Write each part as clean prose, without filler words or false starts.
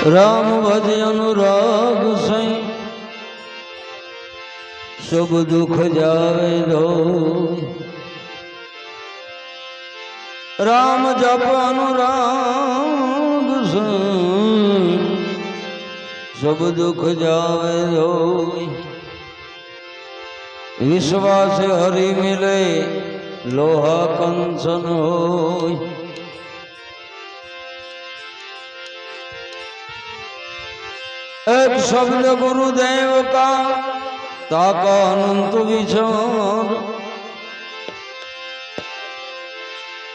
राम भज अनुराग सई शुभ दुख जावे दो। राम जप अनुराग सई शुभ दुख जावे दो। विश्वास हरि मिले लोहा कंचन होय। एक शब्द गुरुदेव का ताका अनंत विचार।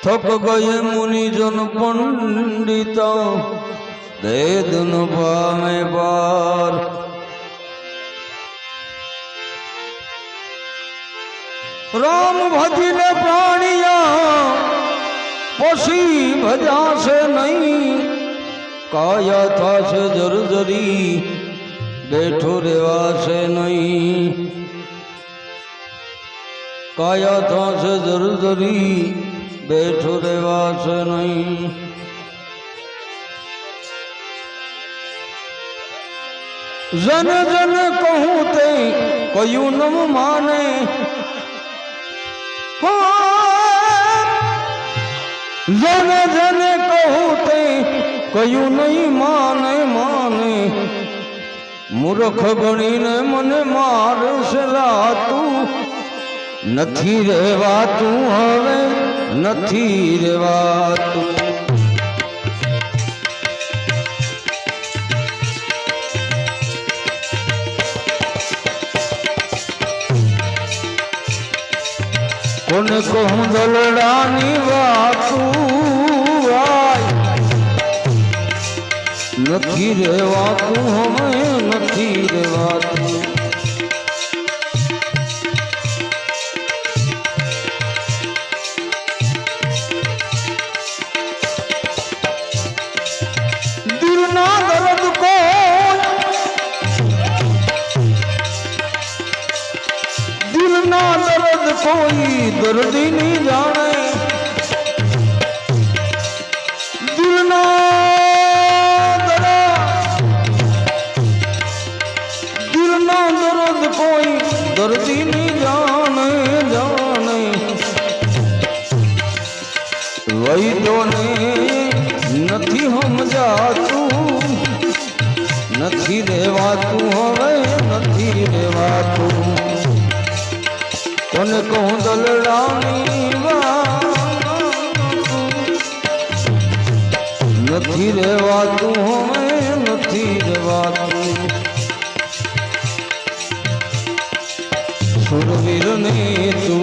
थक गए मुनिजन पंडित वेद न पामे पार। राम भजिले प्राणिया पशी भजा से नहीं। काया था से जर्जरी बैठो रेवा से नहीं। काया था से जर्जरी बैठो रेवा से नहीं। जन जन कहूँ ते कयू न माने। जन जन कहूँ ते कयू नहीं माने माने। मूर्ख गणी ने मन मार सला तू नथी रेवा तू हवे नथी रेवा तू। कोन कहूँ दलड़ानी वातू नथी रेवा तू हमें नथी रेवा तू। दिल ना दर्द को दिल ना दर्द कोई दर्द ही नहीं जाने। दिल ना कोई दर्दी नहीं जाने जाने। वही दोने नथी हम जातू नथी रेवा तू हवे नथी रेवा तू। कोन कहूँ दलड़ानी नथी रेवा तू हवे नथी रेवा तू। सुरवीर ने तू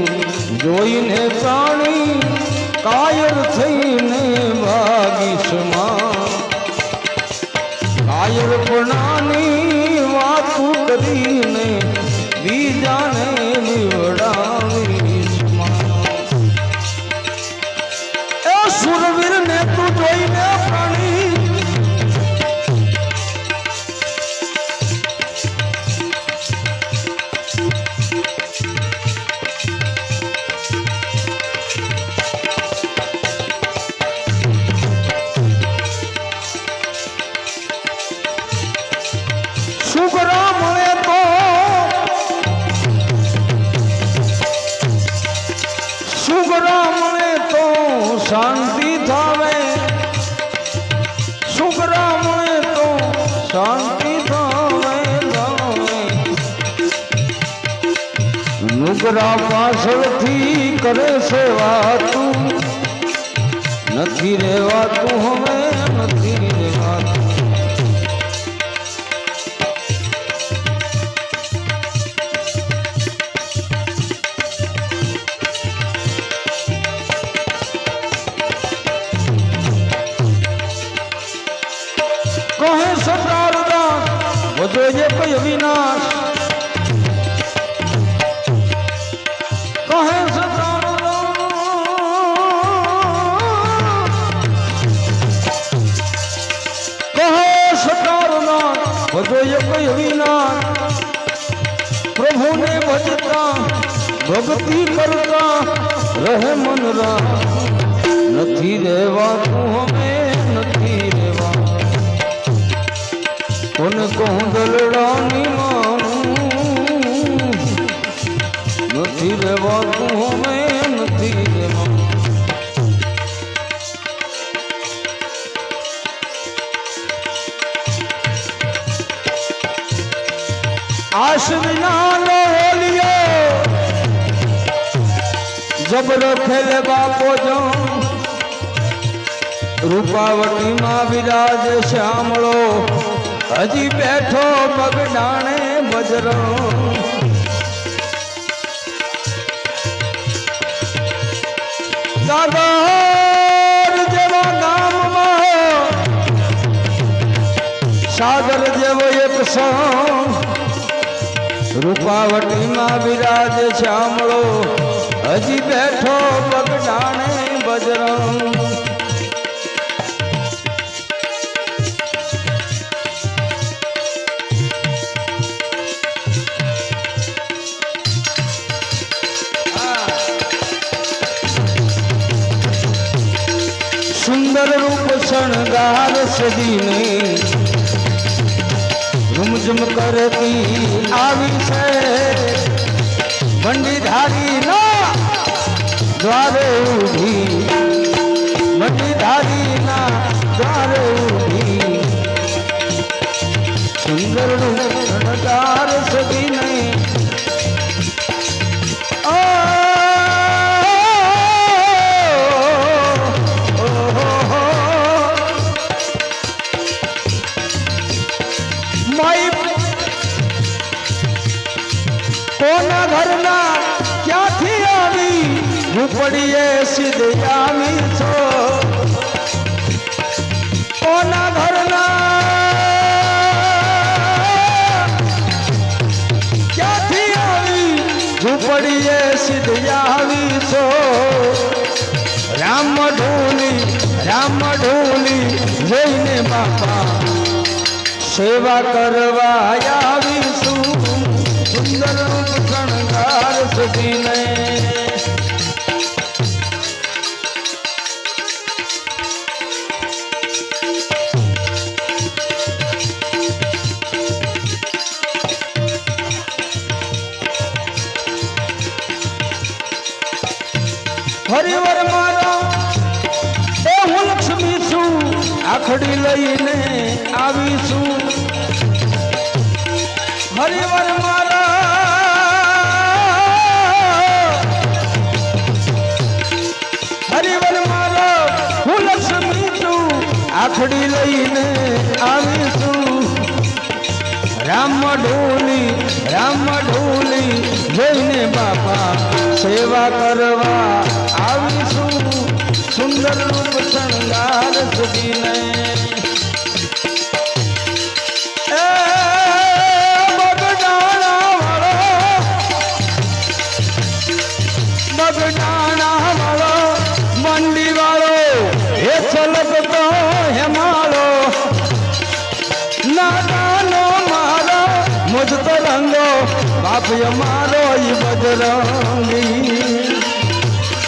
जोईने प्राणी कायर थईने भागीश मां। कायर प्रणानी वातू करीने बीजाने निवड़ावीश मां। ए सुरवीर ने तू जोईने प्राणी शांति थावे। सुखरा मुए तो शांति थावे थावे। नुगरा पासल थी करे सेवा तू नथी रेवा तू हमें नथी रेवा तू। कहे सतारदा वो ये कोई अविनाश। कहे सतारदा कहे सतारदा वो ये कोई अविनाश। प्रभु ने भजता भक्ति करता रहे मन रा। नथी रेवा तू हमें नथी रेवा કોને કહું દલડાની માનું નથી રેવાતું હવે નથી રેવાતું આશ વિના લોલિયો જબરો ખેલે બાપો જો રૂપાવટી માં વિરાજ શ્યામળો હજી બેઠો બગડાણે બજરો સાગર જેવા ગામમાં સાગર જેવો એક સોંગ રૂપાવટી માં વિરાજ શ્યામળો હજી બેઠો બગડાણે બજરંગ સુંદર રૂપ શણગાર સજીને રૂમઝુમ કરતી આવી છે બંડીધારી ના દ્વારે ઊભી બંડીધારી ના દ્વારે ઊભી સુંદર રૂપ શણગાર સજીને કોના ઘરના ક્યાંથી આવી ઝૂંપડીએ સીધી આવી છો કોના ઘરના ક્યાંથી આવી ઝૂંપડીએ સીધી આવી છો રામ ઢોલી જોઈને બાપા સેવા કરવા આવીશું સુંદર રૂપ શણગાર સજીને હરિવર મારા એ હું લક્ષ્મી છું આખડી લઈને આવીશું હરિવર આખડી લઈને આવીશું રામ ઢોલી જોઈને બાપા સેવા કરવા આવીશું સુંદર રૂપ શણગાર સજીને બગડાણા વાળો મંડી વાળો એ છલકતો હેમાળો નાનો મારો મુજ તો રંગો બાપ મારો ઈ બજરંગી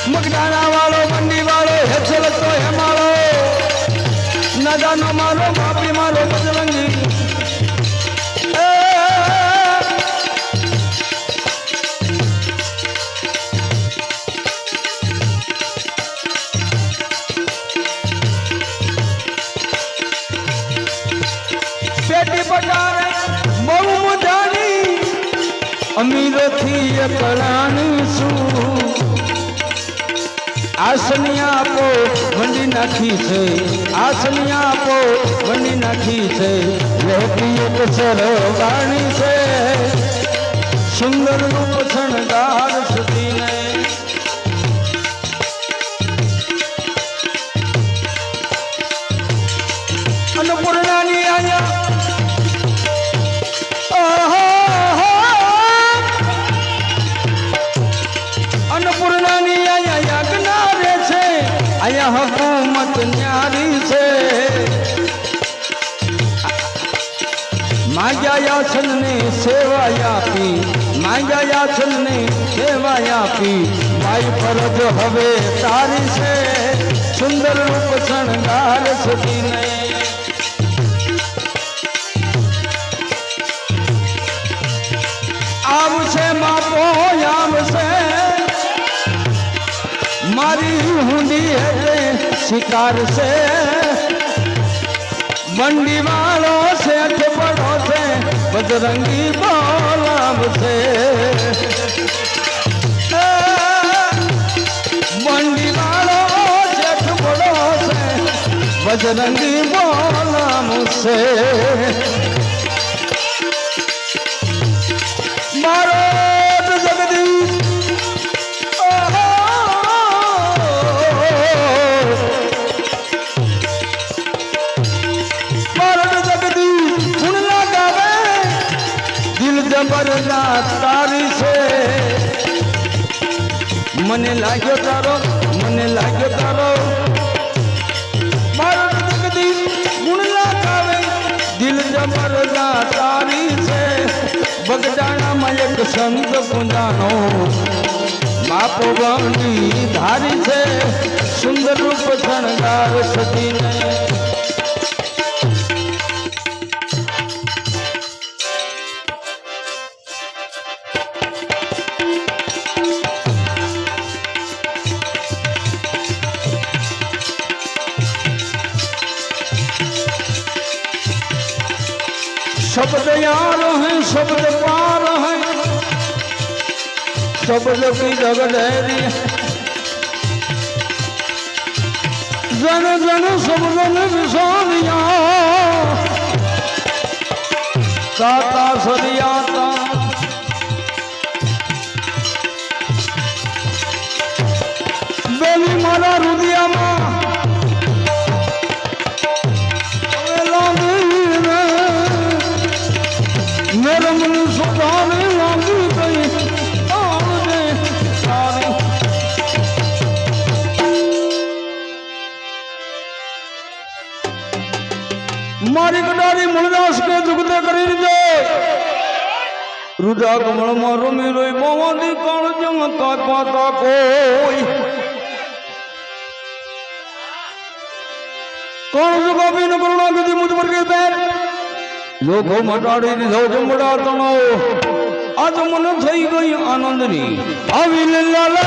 બગડાણા વાળો મંડી વાળો એ છલકતો હેમાળો નાનો મારો બાપી મારો બજરંગી બહુ મજાની અમીરોથી કળાની છું આસની આપો વંડી નાખી છે આસની આપો વંડી નાખી છે રહેતી એક સરવાણી છે સુંદર રૂપ શણગાર સજીને અન્નપૂર્ણાની આયા અન્નપૂર્ણાની આયા યાજ્ઞા રે છે આયા હુકુમત ન્યારી છે માંગ્યા યાચન ને સેવા આપી માંગ્યા યાચન ને સેવા આપી મારી ફરજ હવે તારી છે સુંદર રૂપ શણગાર સજીને शिकार से मंडी वालो सेठ बड़ो से बजरंगी बोलाव से मंडी वालो सेठ बड़ो से बजरंगी बोलाव से मारो जगदीश जबरदस्त तारी से मने लाग्यो तारो मारो जगदीश गुण लगावे दिल जबरदस्त तारी से बगदाना में एक संत पुंजानो बापो बंदी धारी से सुंदर रूप शृंगार सजी ने शब्द यार है शब्द पार है शब्द की जगडैरी जन जन शब्द में विशालिया ताता सरियाता बेली मारा रुदिया मा मेरे मन सुधाने लागी गई आने सारी मारी कटारी मुलदास के जुगते करी दे रुदा कमल मारो मेरो मोहनी काल जंगता पाता कोई कौन जुगा भी न करुणा विधि मुझ पर के पैर लोगो मटाड़ी दीधो जमड़ा तणो आज मन थई गई आनंदनी आविल लाला